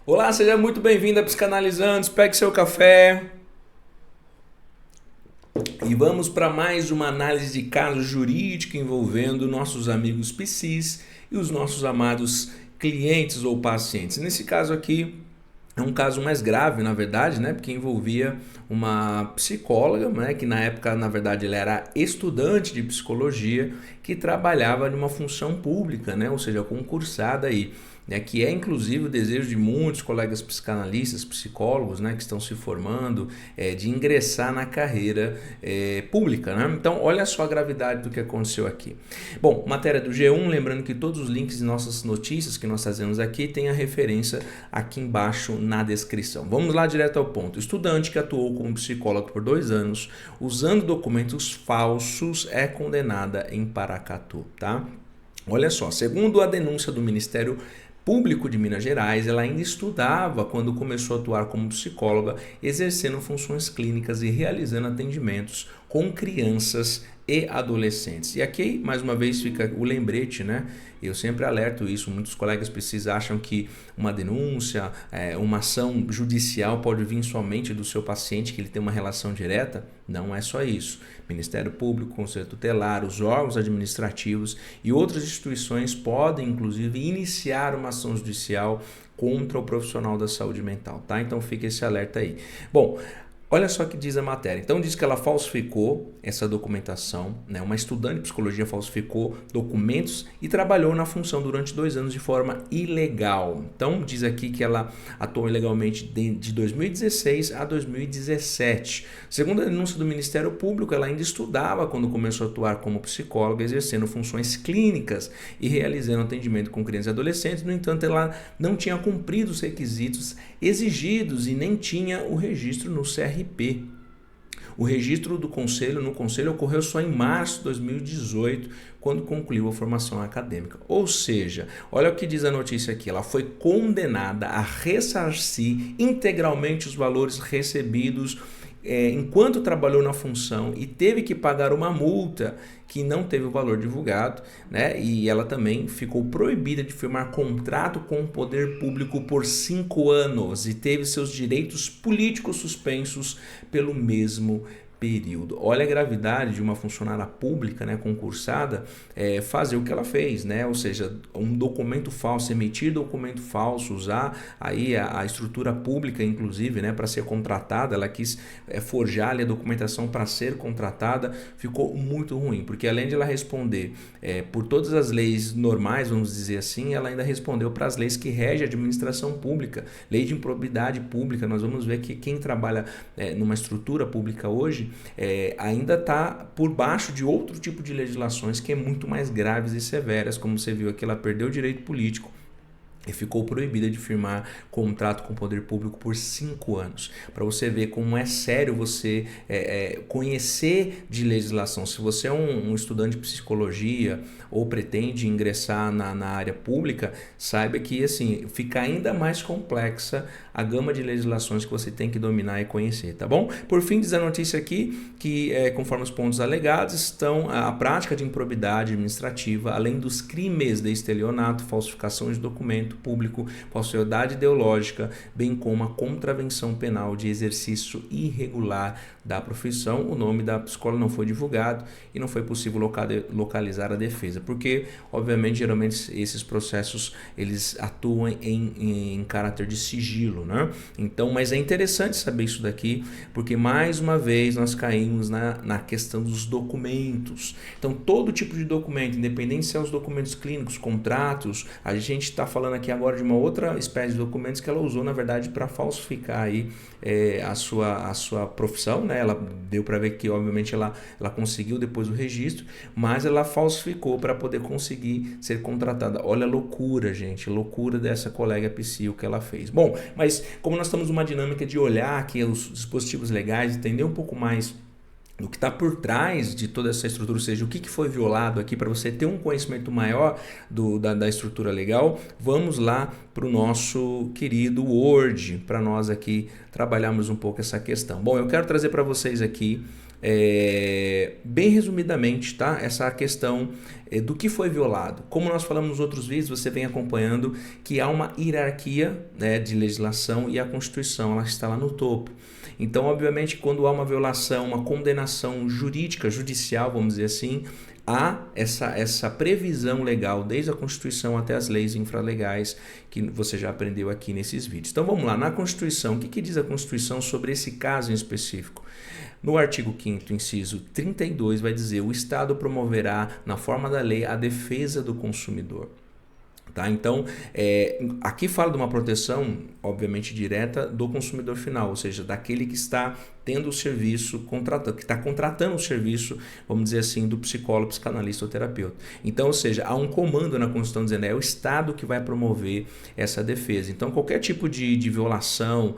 Olá, seja muito bem-vindo a Psicanalizantes. Pegue seu café e vamos para mais uma análise de caso jurídico envolvendo nossos amigos psis e os nossos amados clientes ou pacientes. Nesse caso aqui, é um caso mais grave, na verdade, né? Porque envolvia uma psicóloga, né? Que na época, na verdade, ela era estudante de psicologia que trabalhava numa função pública, né? Ou seja, concursada aí. Né, que é inclusive o desejo de muitos colegas psicanalistas, psicólogos, né, que estão se formando, de ingressar na carreira pública. Né? Então, olha só a gravidade do que aconteceu aqui. Bom, matéria do G1, lembrando que todos os links de nossas notícias que nós fazemos aqui tem a referência aqui embaixo na descrição. Vamos lá direto ao ponto. Estudante que atuou como psicólogo por 2 anos, usando documentos falsos, é condenada em Paracatu, tá? Olha só, segundo a denúncia do Ministério Público de Minas Gerais, ela ainda estudava quando começou a atuar como psicóloga, exercendo funções clínicas e realizando atendimentos com crianças e adolescentes. E aqui, mais uma vez, fica o lembrete, né? Eu sempre alerto isso, muitos colegas precisam acham que uma denúncia, uma ação judicial pode vir somente do seu paciente, que ele tem uma relação direta. Não é só isso. Ministério Público, Conselho Tutelar, os órgãos administrativos e outras instituições podem, inclusive, iniciar uma ação judicial contra o profissional da saúde mental, tá? Então fica esse alerta aí. Bom, olha só o que diz a matéria. Então diz que ela falsificou essa documentação, né? Uma estudante de psicologia falsificou documentos e trabalhou na função durante 2 anos de forma ilegal. Então diz aqui que ela atuou ilegalmente de 2016 a 2017. Segundo a denúncia do Ministério Público, ela ainda estudava quando começou a atuar como psicóloga, exercendo funções clínicas e realizando atendimento com crianças e adolescentes. No entanto, ela não tinha cumprido os requisitos exigidos e nem tinha o registro no CRP. O registro do conselho no conselho ocorreu só em março de 2018, quando concluiu a formação acadêmica. Ou seja, olha o que diz a notícia aqui, ela foi condenada a ressarcir integralmente os valores recebidos enquanto trabalhou na função e teve que pagar uma multa que não teve o valor divulgado, né? E ela também ficou proibida de firmar contrato com o poder público por 5 anos e teve seus direitos políticos suspensos pelo mesmo período. Olha a gravidade de uma funcionária pública, né, concursada, fazer o que ela fez, né? Ou seja, um documento falso, emitir documento falso, usar aí a estrutura pública, inclusive, né, para ser contratada. Ela quis forjar ali a documentação para ser contratada, ficou muito ruim, porque além de ela responder por todas as leis normais, vamos dizer assim, ela ainda respondeu para as leis que regem a administração pública, lei de improbidade pública. Nós vamos ver que quem trabalha numa estrutura pública hoje ainda está por baixo de outro tipo de legislações que é muito mais graves e severas, como você viu aqui, ela perdeu o direito político e ficou proibida de firmar contrato com o poder público por 5 anos. Para você ver como é sério você conhecer de legislação. Se você é um estudante de psicologia ou pretende ingressar na área pública, saiba que assim fica ainda mais complexa a gama de legislações que você tem que dominar e conhecer, tá bom? Por fim, diz a notícia aqui que, conforme os pontos alegados, estão a prática de improbidade administrativa, além dos crimes de estelionato, falsificação de documento público, falsidade ideológica, bem como a contravenção penal de exercício irregular da profissão. O nome da psicóloga não foi divulgado e não foi possível localizar a defesa, porque, obviamente, geralmente esses processos eles atuam em caráter de sigilo, né? Então, mas é interessante saber isso daqui, porque mais uma vez nós caímos na questão dos documentos. Então, todo tipo de documento, independente se é os documentos clínicos, contratos, a gente está falando aqui agora de uma outra espécie de documentos que ela usou, na verdade, para falsificar aí a sua profissão, né? Ela deu para ver que, obviamente, ela conseguiu depois o registro, mas ela falsificou para poder conseguir ser contratada. Olha a loucura, gente, loucura dessa colega psíquica que ela fez. Bom, mas como nós estamos numa dinâmica de olhar aqui os dispositivos legais, entender um pouco mais do que está por trás de toda essa estrutura, ou seja, o que foi violado aqui, para você ter um conhecimento maior da estrutura legal, vamos lá para o nosso querido Word, para nós aqui trabalharmos um pouco essa questão. Bom, eu quero trazer para vocês aqui bem resumidamente, tá? Essa questão do que foi violado. Como nós falamos nos outros vídeos, você vem acompanhando que há uma hierarquia, né, de legislação e a Constituição ela está lá no topo. Então, obviamente, quando há uma violação, uma condenação jurídica, judicial, vamos dizer assim, há essa previsão legal, desde a Constituição até as leis infralegais, que você já aprendeu aqui nesses vídeos. Então vamos lá, na Constituição, o que diz a Constituição sobre esse caso em específico? No artigo 5º, inciso 32, vai dizer: o Estado promoverá, na forma da lei, a defesa do consumidor. Tá? Então, aqui fala de uma proteção, obviamente, direta do consumidor final, ou seja, daquele que está tendo o serviço, que está contratando o serviço, vamos dizer assim, do psicólogo, psicanalista ou terapeuta. Então, ou seja, há um comando na Constituição dizendo é o Estado que vai promover essa defesa. Então, qualquer tipo de violação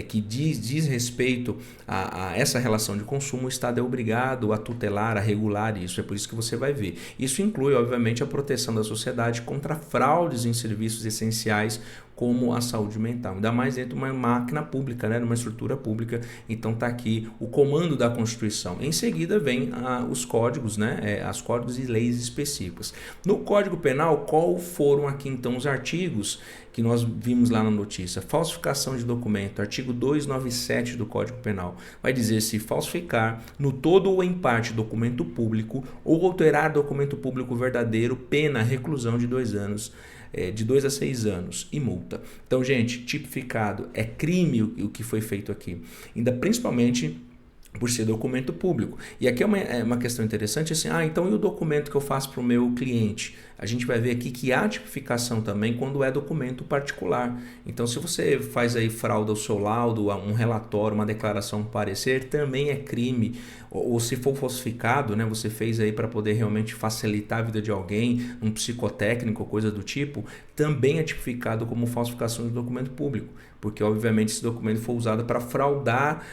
que diz respeito a essa relação de consumo, o Estado é obrigado a tutelar, a regular isso. É por isso que você vai ver. Isso inclui, obviamente, a proteção da sociedade contra fraudes em serviços essenciais, como a saúde mental, ainda mais dentro de uma máquina pública, né, numa estrutura pública. Então está aqui o comando da Constituição. Em seguida vem os códigos, né, as códigos e leis específicas. No Código Penal, qual foram aqui então os artigos que nós vimos lá na notícia? Falsificação de documento, artigo 297 do Código Penal. Vai dizer: se falsificar no todo ou em parte documento público ou alterar documento público verdadeiro, pena reclusão de 2 anos. De 2 a 6 anos e multa. Então, gente, tipificado, é crime o que foi feito aqui, ainda principalmente por ser documento público. E aqui é uma questão interessante, assim, então e o documento que eu faço para o meu cliente? A gente vai ver aqui que há tipificação também quando é documento particular. Então, se você faz aí fraude ao seu laudo, um relatório, uma declaração, um parecer, também é crime. Ou se for falsificado, né, você fez aí para poder realmente facilitar a vida de alguém, um psicotécnico, coisa do tipo, também é tipificado como falsificação de documento público. Porque, obviamente, esse documento foi usado para fraudar,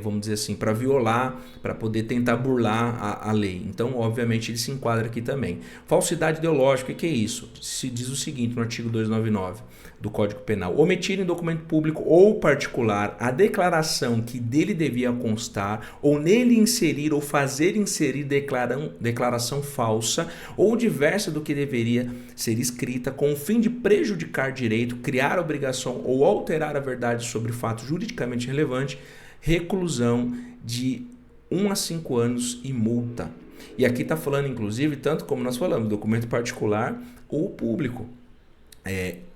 vamos dizer assim, para violar, para poder tentar burlar a lei. Então, obviamente, ele se enquadra aqui também. Falsidade ideológica, o que é isso? Se diz o seguinte no artigo 299 do Código Penal: omitir em documento público ou particular a declaração que dele devia constar, ou nele inserir ou fazer inserir declaração falsa ou diversa do que deveria ser escrita, com o fim de prejudicar direito, criar obrigação ou alterar a verdade sobre fato juridicamente relevante, reclusão de 1 a 5 anos e multa. E aqui está falando, inclusive, tanto como nós falamos, documento particular ou público.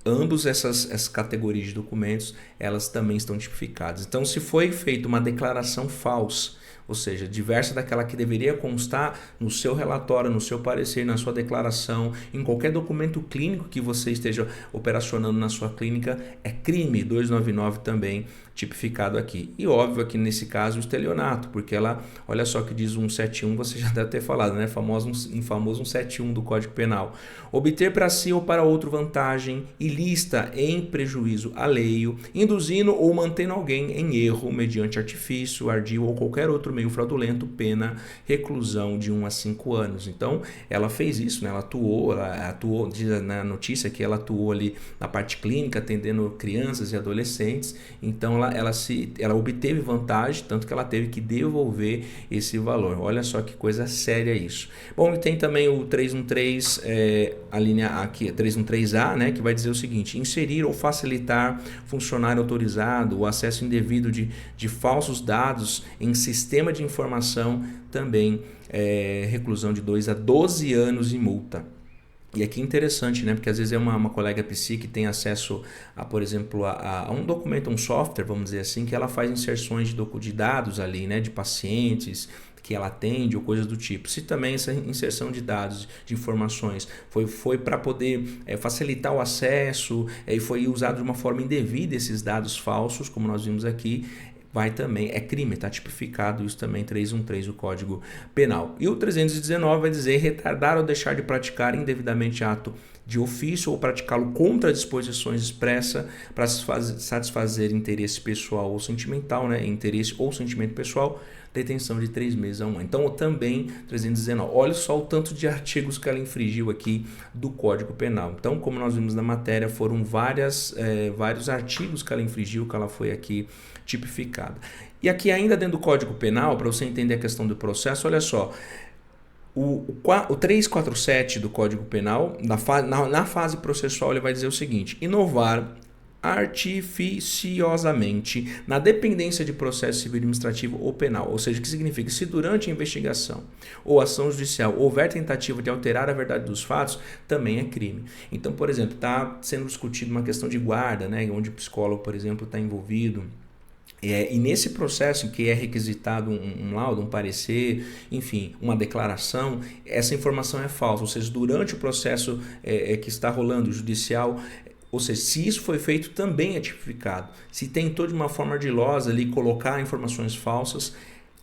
Ambos essas categorias de documentos, elas também estão tipificadas. Então, se foi feita uma declaração falsa, ou seja, diversa daquela que deveria constar no seu relatório, no seu parecer, na sua declaração, em qualquer documento clínico que você esteja operacionando na sua clínica, é crime. 299 também tipificado aqui. E óbvio aqui nesse caso o estelionato, porque ela, olha só que diz 171, você já deve ter falado, né? Famoso 171 do Código Penal. Obter para si ou para outro vantagem ilícita em prejuízo alheio, induzindo ou mantendo alguém em erro mediante artifício, ardil ou qualquer outro meio fraudulento, pena reclusão de 1 a 5 anos. Então, ela fez isso, né? Ela atuou, diz na notícia que ela atuou ali na parte clínica, atendendo crianças e adolescentes. Então, ela obteve vantagem, tanto que ela teve que devolver esse valor. Olha só que coisa séria isso. Bom, e tem também o 313, a linha aqui, 313A, né, que vai dizer o seguinte: inserir ou facilitar funcionário autorizado, o acesso indevido de falsos dados em sistema de informação, também reclusão de 2 a 12 anos e multa. E aqui é interessante, né? Porque às vezes é uma colega psi que tem acesso a, por exemplo, a um documento, um software, vamos dizer assim, que ela faz inserções de dados ali, né? De pacientes que ela atende ou coisas do tipo. Se também essa inserção de dados, de informações, foi para poder facilitar o acesso e foi usado de uma forma indevida esses dados falsos, como nós vimos aqui, vai também, é crime, está tipificado isso também, 313 do Código Penal. E o 319 vai dizer retardar ou deixar de praticar indevidamente ato de ofício ou praticá-lo contra disposições expressa para satisfazer interesse pessoal ou sentimental, né? Interesse ou sentimento pessoal, detenção de 3 meses a 1 ano. Então, também 319. Olha só o tanto de artigos que ela infringiu aqui do Código Penal. Então, como nós vimos na matéria, foram vários artigos que ela infringiu, que ela foi aqui tipificada. E aqui ainda dentro do Código Penal, para você entender a questão do processo, olha só, o 347 do Código Penal, na fase processual, ele vai dizer o seguinte: inovar artificiosamente na dependência de processo civil, administrativo ou penal. Ou seja, o que significa? Se durante a investigação ou ação judicial houver tentativa de alterar a verdade dos fatos, também é crime. Então, por exemplo, está sendo discutido uma questão de guarda, né, onde o psicólogo, por exemplo, está envolvido. E nesse processo em que é requisitado um laudo, um parecer, enfim, uma declaração, essa informação é falsa. Ou seja, durante o processo que está rolando judicial, ou seja, se isso foi feito, também é tipificado. Se tentou de uma forma ardilosa ali colocar informações falsas,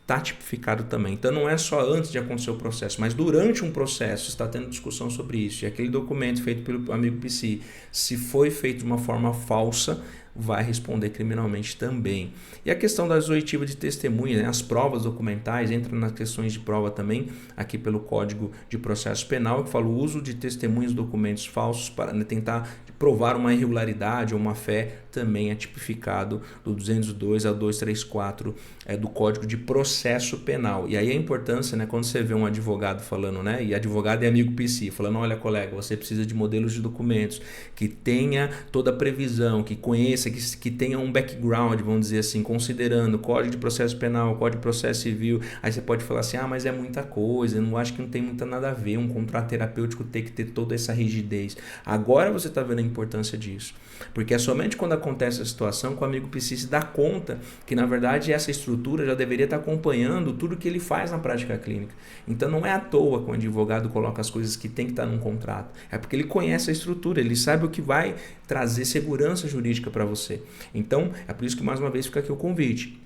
está tipificado também. Então não é só antes de acontecer o processo, mas durante um processo está tendo discussão sobre isso. E aquele documento feito pelo amigo PC, se foi feito de uma forma falsa, vai responder criminalmente também. E a questão das oitivas de testemunha, né? As provas documentais entram nas questões de prova também, aqui pelo Código de Processo Penal, que fala o uso de testemunhas e documentos falsos para tentar provar uma irregularidade ou uma fé, também é tipificado do 202 a 234 do Código de Processo Penal. E aí a importância, né, quando você vê um advogado falando, né, e advogado é amigo PC, falando: olha, colega, você precisa de modelos de documentos que tenha toda a previsão, que conheça, que tenha um background, vamos dizer assim, considerando Código de Processo Penal, Código de Processo Civil. Aí você pode falar assim: mas é muita coisa, eu não acho que não tem muita nada a ver, um contrato terapêutico tem que ter toda essa rigidez. Agora você está vendo a importância disso, porque é somente quando acontece a situação que o amigo PC se dá conta que, na verdade, essa estrutura já deveria estar acompanhando tudo que ele faz na prática clínica. Então não é à toa que o advogado coloca as coisas que tem que estar num contrato, é porque ele conhece a estrutura, ele sabe o que vai trazer segurança jurídica para você. Então é por isso que mais uma vez fica aqui o convite.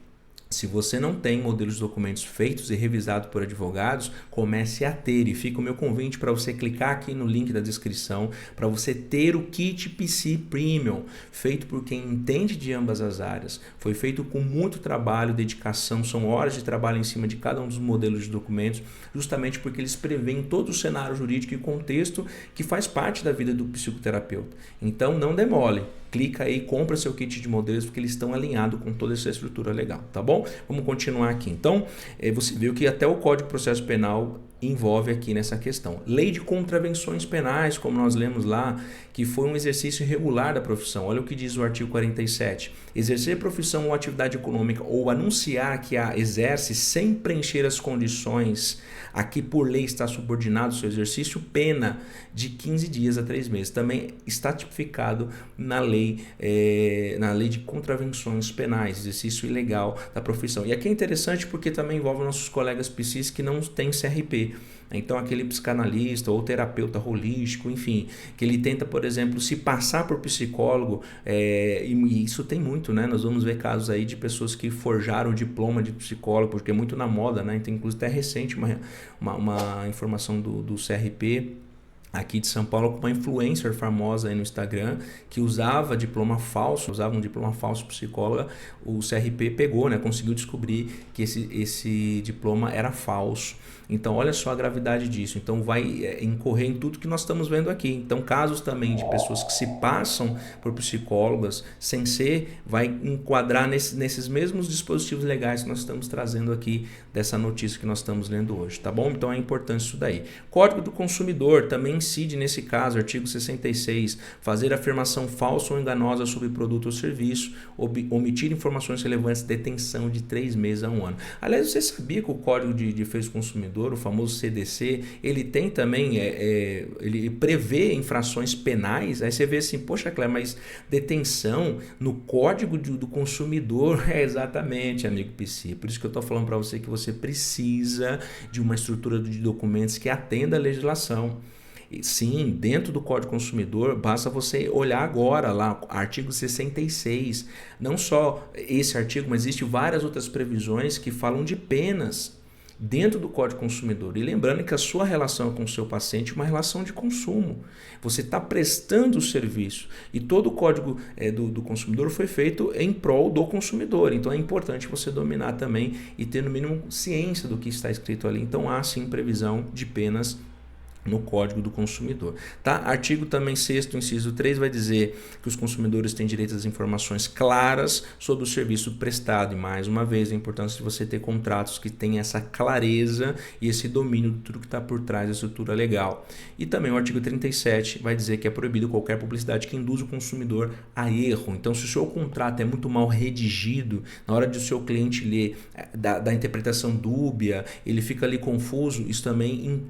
Se você não tem modelos de documentos feitos e revisados por advogados, comece a ter. E fica o meu convite para você clicar aqui no link da descrição para você ter o Kit PC Premium, feito por quem entende de ambas as áreas. Foi feito com muito trabalho, dedicação, são horas de trabalho em cima de cada um dos modelos de documentos, justamente porque eles preveem todo o cenário jurídico e contexto que faz parte da vida do psicoterapeuta. Então não demore. Clica aí, compra seu kit de modelos, porque eles estão alinhados com toda essa estrutura legal, tá bom? Vamos continuar aqui. Então, você viu que até o Código de Processo Penal envolve aqui nessa questão. Lei de contravenções penais, como nós lemos lá, que foi um exercício irregular da profissão. Olha o que diz o artigo 47. Exercer profissão ou atividade econômica ou anunciar que a exerce sem preencher as condições a que por lei está subordinado o seu exercício, pena de 15 dias a 3 meses. Também está tipificado na lei de contravenções penais, exercício ilegal da profissão. E aqui é interessante porque também envolve nossos colegas psis que não têm CRP. Então aquele psicanalista ou terapeuta holístico, enfim, que ele tenta, por exemplo, se passar por psicólogo, e isso tem muito, né? Nós vamos ver casos aí de pessoas que forjaram o diploma de psicólogo, porque é muito na moda, né? Tem inclusive até recente uma informação do CRP aqui de São Paulo, com uma influencer famosa aí no Instagram que usava um diploma falso psicóloga. O CRP pegou, né, conseguiu descobrir que esse diploma era falso. Então olha só a gravidade disso. Então vai incorrer em tudo que nós estamos vendo aqui. Então casos também de pessoas que se passam por psicólogas sem ser, vai enquadrar nesses mesmos dispositivos legais que nós estamos trazendo aqui dessa notícia que nós estamos lendo hoje, tá bom? Então é importante isso daí. Código do Consumidor também incide nesse caso, artigo 66, fazer afirmação falsa ou enganosa sobre produto ou serviço, omitir informações relevantes, detenção de 3 meses a 1 ano. Aliás, você sabia que o Código de Defesa do Consumidor, o famoso CDC, ele tem também, ele prevê infrações penais? Aí você vê assim, poxa, Cléber, mas detenção no Código do Consumidor, exatamente, amigo PC. Por isso que eu estou falando para você que você precisa de uma estrutura de documentos que atenda à legislação. Sim, dentro do Código Consumidor, basta você olhar agora lá, artigo 66. Não só esse artigo, mas existem várias outras previsões que falam de penas. dentro do Código Consumidor. E lembrando que a sua relação com o seu paciente é uma relação de consumo. Você está prestando o serviço e todo o Código do Consumidor foi feito em prol do consumidor. Então é importante você dominar também e ter no mínimo ciência do que está escrito ali. Então há sim previsão de penas no Código do Consumidor. Tá? Artigo também 6º, inciso 3, vai dizer que os consumidores têm direito às informações claras sobre o serviço prestado. E mais uma vez, a importância de você ter contratos que tenham essa clareza e esse domínio de tudo que está por trás da estrutura legal. E também o artigo 37 vai dizer que é proibido qualquer publicidade que induza o consumidor a erro. Então, se o seu contrato é muito mal redigido, na hora de o seu cliente ler, da interpretação dúbia, ele fica ali confuso, isso também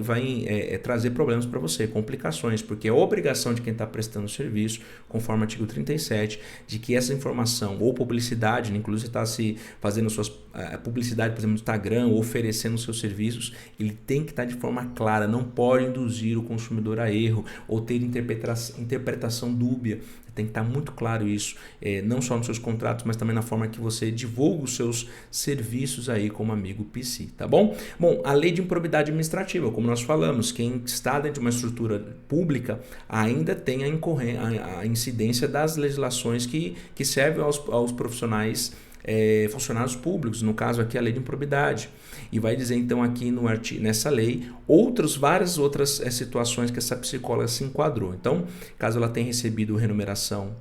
vai trazer problemas para você, complicações, porque é obrigação de quem está prestando o serviço, conforme o artigo 37, de que essa informação ou publicidade, inclusive você está se fazendo suas publicidade, por exemplo, no Instagram, ou oferecendo seus serviços, ele tem que estar de forma clara, não pode induzir o consumidor a erro ou ter interpretação dúbia. Tem que estar muito claro isso, não só nos seus contratos, mas também na forma que você divulga os seus serviços aí como amigo PC, tá bom? Bom, a lei de improbidade administrativa, como nós falamos, quem está dentro de uma estrutura pública ainda tem a incidência das legislações que servem aos profissionais, funcionários públicos, no caso aqui a lei de improbidade, e vai dizer então aqui nessa lei várias outras situações que essa psicóloga se enquadrou. Então, caso ela tenha recebido remuneração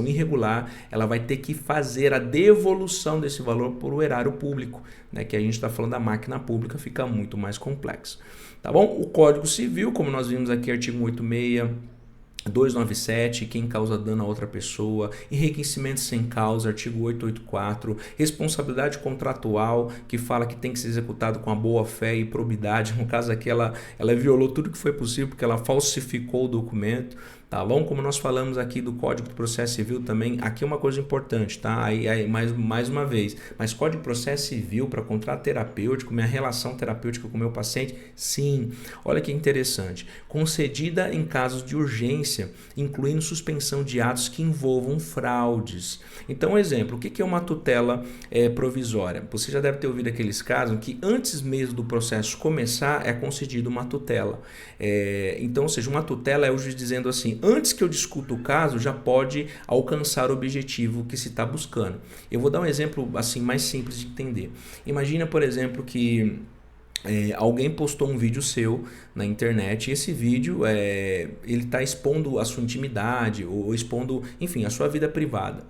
irregular, ela vai ter que fazer a devolução desse valor por o erário público, né, que a gente está falando da máquina pública, fica muito mais complexo. Tá bom? O Código Civil, como nós vimos aqui, artigo 186, 297, quem causa dano a outra pessoa, enriquecimento sem causa, artigo 884, responsabilidade contratual, que fala que tem que ser executado com a boa fé e probidade. No caso aqui, ela violou tudo que foi possível, porque ela falsificou o documento. Tá bom? Como nós falamos aqui do Código de Processo Civil também, aqui é uma coisa importante, tá? Aí mais uma vez, mas Código de Processo Civil para contrato terapêutico, minha relação terapêutica com o meu paciente, sim. Olha que interessante. Concedida em casos de urgência, incluindo suspensão de atos que envolvam fraudes. Então, exemplo, o que é uma tutela provisória? Você já deve ter ouvido aqueles casos que antes mesmo do processo começar é concedida uma tutela. Então, ou seja, uma tutela é o juiz dizendo assim, antes que eu discuta o caso, já pode alcançar o objetivo que se está buscando. Eu vou dar um exemplo assim mais simples de entender. Imagina, por exemplo, que alguém postou um vídeo seu na internet e esse vídeo ele está expondo a sua intimidade ou expondo, enfim, a sua vida privada.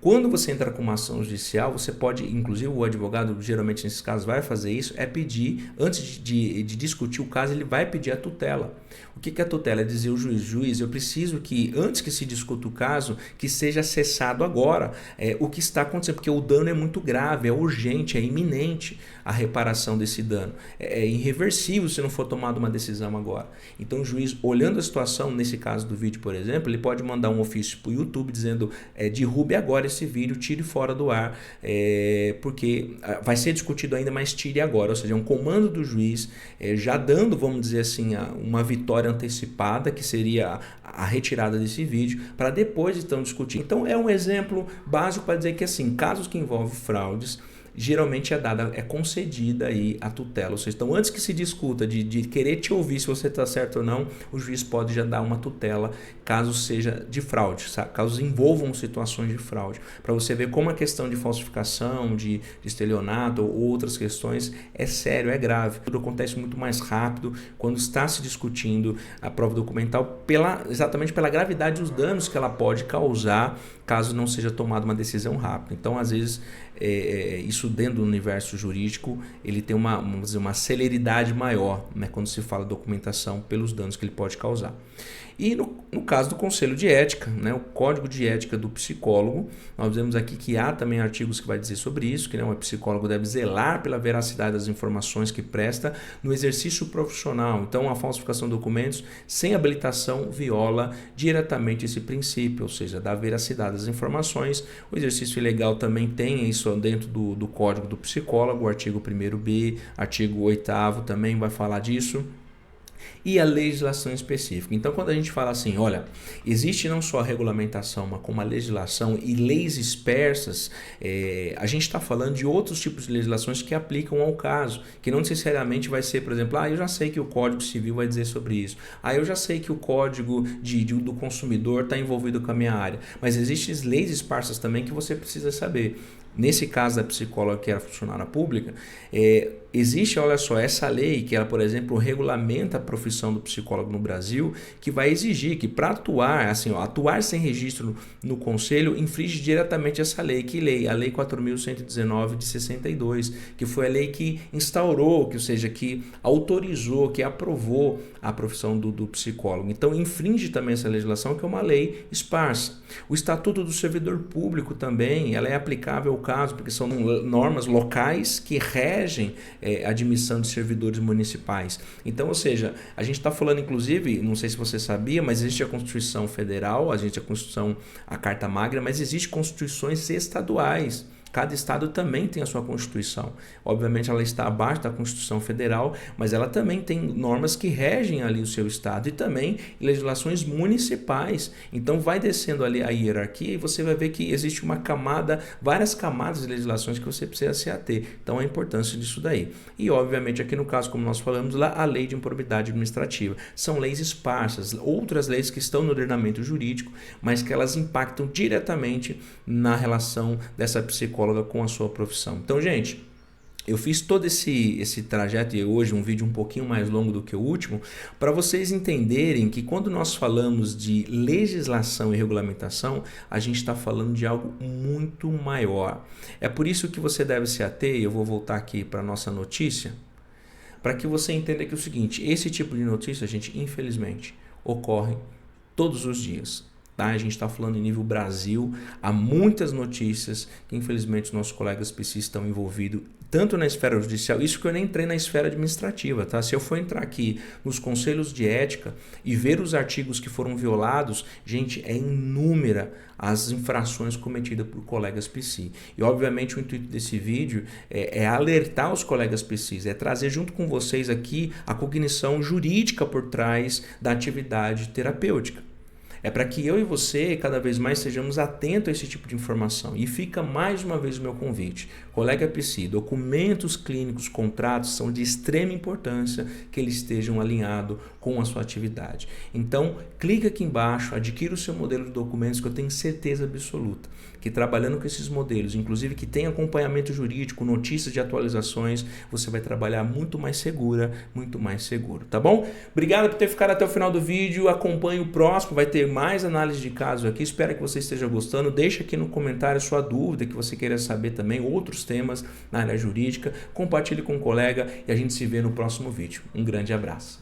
Quando você entra com uma ação judicial, você pode, inclusive o advogado geralmente nesses casos vai fazer isso, pedir, antes de discutir o caso, ele vai pedir a tutela. O que é a tutela? É dizer ao juiz, eu preciso que antes que se discuta o caso, que seja cessado agora o que está acontecendo, porque o dano é muito grave, é urgente, é iminente a reparação desse dano. É irreversível se não for tomada uma decisão agora. Então o juiz, olhando a situação, nesse caso do vídeo, por exemplo, ele pode mandar um ofício para o YouTube dizendo derrube agora esse vídeo, tire fora do ar, porque vai ser discutido ainda, mas tire agora. Ou seja, é um comando do juiz já dando, vamos dizer assim, uma vitória antecipada, que seria a retirada desse vídeo, para depois então discutir. Então é um exemplo básico para dizer que assim, casos que envolvem fraudes, geralmente é concedida aí a tutela. Ou seja, então antes que se discuta de querer te ouvir se você está certo ou não, o juiz pode já dar uma tutela caso seja de fraude, caso envolvam situações de fraude, para você ver como a questão de falsificação, de estelionato ou outras questões é sério, é grave. Tudo acontece muito mais rápido quando está se discutindo a prova documental exatamente pela gravidade dos danos que ela pode causar caso não seja tomada uma decisão rápida. Então, às vezes, isso dentro do universo jurídico, ele tem uma celeridade maior, né, quando se fala documentação pelos danos que ele pode causar. E no caso do Conselho de Ética, né, o Código de Ética do Psicólogo, nós vemos aqui que há também artigos que vai dizer sobre isso, que o psicólogo deve zelar pela veracidade das informações que presta no exercício profissional. Então, a falsificação de documentos sem habilitação viola diretamente esse princípio, ou seja, da veracidade das informações. O exercício ilegal também tem isso dentro do Código do Psicólogo, o artigo 1º B, artigo 8º também vai falar disso. e a legislação específica. Então, quando a gente fala assim, olha, existe não só a regulamentação, mas como a legislação e leis dispersas, a gente está falando de outros tipos de legislações que aplicam ao caso, que não necessariamente vai ser, por exemplo, eu já sei que o Código Civil vai dizer sobre isso, eu já sei que o Código do Consumidor está envolvido com a minha área, mas existem leis esparsas também que você precisa saber. Nesse caso da psicóloga que era funcionária pública, existe, olha só, essa lei que ela, por exemplo, regulamenta a profissão do psicólogo no Brasil, que vai exigir que para atuar, assim, atuar sem registro no conselho infringe diretamente essa lei. Que lei? A Lei 4.119 de 62, que foi a lei que instaurou, ou seja, que autorizou, que aprovou a profissão do psicólogo. Então, infringe também essa legislação, que é uma lei esparsa. O Estatuto do Servidor Público também, ela é aplicável ao caso, porque são normas locais que regem a admissão de servidores municipais. Então, ou seja, a gente está falando, inclusive, não sei se você sabia, mas existe a Constituição Federal, existe a Constituição, a Carta Magna, mas existe constituições estaduais. Cada estado também tem a sua Constituição. Obviamente ela está abaixo da Constituição Federal, mas ela também tem normas que regem ali o seu estado e também legislações municipais. Então vai descendo ali a hierarquia e você vai ver que existe uma camada, várias camadas de legislações que você precisa se ater. Então a importância disso daí. E obviamente aqui no caso, como nós falamos lá, a Lei de Improbidade Administrativa. São leis esparsas, outras leis que estão no ordenamento jurídico, mas que elas impactam diretamente na relação dessa psicóloga com a sua profissão. Então, gente, eu fiz todo esse trajeto e hoje um vídeo um pouquinho mais longo do que o último, para vocês entenderem que quando nós falamos de legislação e regulamentação, a gente está falando de algo muito maior. É por isso que você deve se ater, eu vou voltar aqui para a nossa notícia, para que você entenda que é o seguinte, esse tipo de notícia, gente, infelizmente, ocorre todos os dias. A gente está falando em nível Brasil, há muitas notícias que infelizmente os nossos colegas PCs estão envolvidos, tanto na esfera judicial, isso que eu nem entrei na esfera administrativa, tá? Se eu for entrar aqui nos conselhos de ética e ver os artigos que foram violados, gente, é inúmera as infrações cometidas por colegas PC. E obviamente o intuito desse vídeo é alertar os colegas PCs, é trazer junto com vocês aqui a cognição jurídica por trás da atividade terapêutica. É para que eu e você cada vez mais sejamos atentos a esse tipo de informação. E fica mais uma vez o meu convite. Colega PC, documentos clínicos, contratos são de extrema importância que eles estejam alinhados com a sua atividade. Então, clica aqui embaixo, adquira o seu modelo de documentos que eu tenho certeza absoluta que trabalhando com esses modelos, inclusive que tem acompanhamento jurídico, notícias de atualizações, você vai trabalhar muito mais segura, muito mais seguro, tá bom? Obrigado por ter ficado até o final do vídeo, acompanhe o próximo, vai ter mais análise de casos aqui, espero que você esteja gostando, deixa aqui no comentário sua dúvida, que você queira saber também outros temas na área jurídica, compartilhe com um colega e a gente se vê no próximo vídeo. Um grande abraço.